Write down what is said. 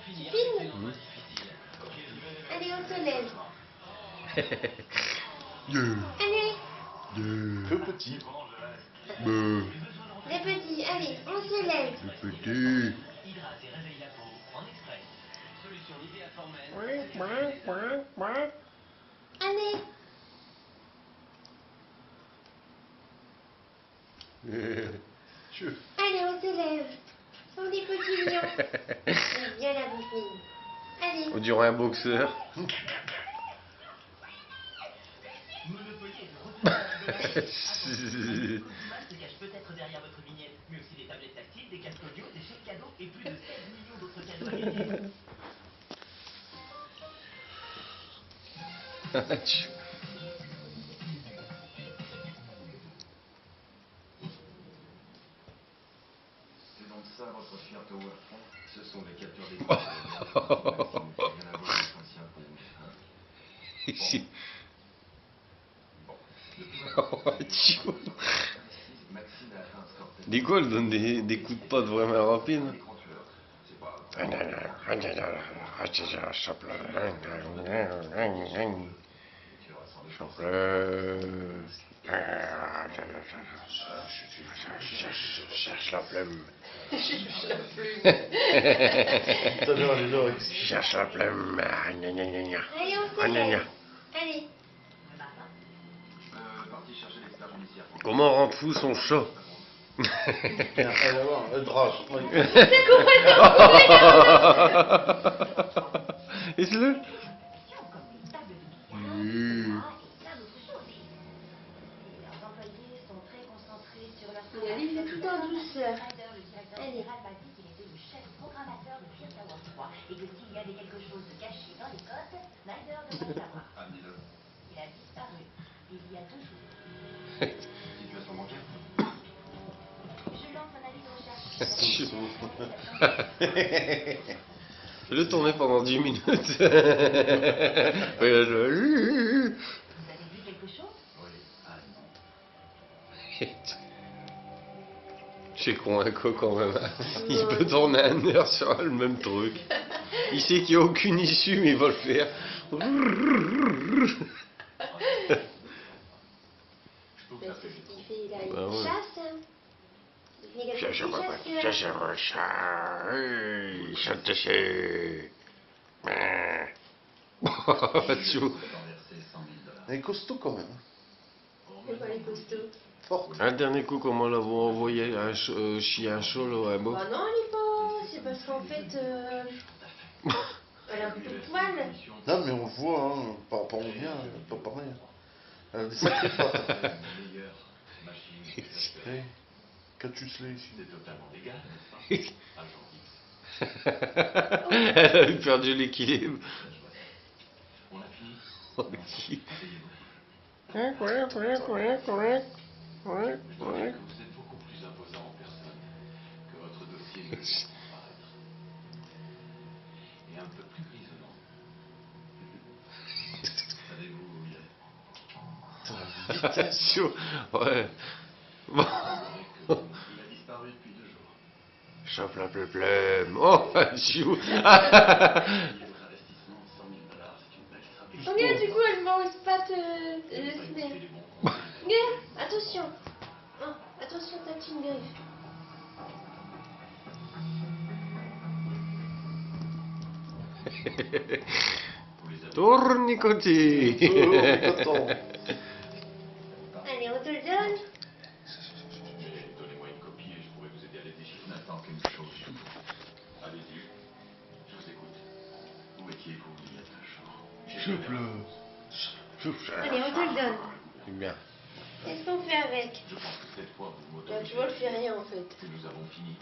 Tu filmes? Allez, on se lève. Allez. Le petit. Les petits, allez, on se lève. Le petit. Allez. Allez, on se lève. Ce sont des petits lions. Viens la bouffine. Allez. On dirait un boxeur. se cache peut-être derrière votre vignette, mais aussi des tablettes tactiles, des casques audio, des chèques cadeaux et plus de 16 millions d'autres cadeaux. C'est donc ça votre fierté au front. Ce sont des captures d'écran. Ici. Nicole donne des coups de pote vraiment rapides. Cherche la plume. Cherche la plume. Allez, on se lève. Allez. Comment rend fou son chat? Est-ce-le? Il a livré tout en douceur. Allez. Et que s'il y avait quelque chose de caché dans les côtes, Snyder devrait savoir. Il a disparu il y a 2 jours. Situation bancaire. Je lance un avis de recherche. Je l'ai tourné pendant 10 minutes. Vous avez vu quelque chose? Oui. C'est convaincu quand même. Il peut tourner 1 heure sur le même truc. Il sait qu'il n'y a aucune issue, mais il va le faire. Il fait là Bah une ouais. chasse. Il fait quelque chose de chasseur. Elle est costaud quand même. C'est pas les costauds. Forte. Un dernier coup, comment l'avons envoyé un chien à chaud là, un beau. Bah non, elle est pas. C'est parce qu'en fait. Elle a un peu de poil. Non, mais on le voit, hein. Pas en bien, pas pareil. Elle a des sacrées pattes. Hey, qu'as-tu celui ici? C'est totalement légal, n'est-ce pas? Elle a perdu l'équilibre. On a fini. Ouais. Je dois dire que vous êtes beaucoup plus imposant en personne que votre dossier ne laisse comparaître. Et un peu plus grisonnant. Savez-vous où il est? Attention. Ouais. Bon. Il a disparu depuis 2 jours. Chope la plume. Oh, chou. Votre investissement, $100 000, c'est une belle somme. Regarde, du coup, elle mange pas le snail. Regarde, attention. Oh, attention, ta petite griffe. Tournicotis. Allez, on te le donne. Donnez-moi une copie et je pourrai vous aider à les déchiffrer n'importe quelle chose. Allez-y, je vous écoute. Où étiez-vous il y a 2 jours? Allez, on te le donne. C'est bien. Qu'est-ce qu'on fait avec? Je pense que cette fois, vous Là, m'autorisez. tu vois, elle fait rien en fait. Que nous avons fini.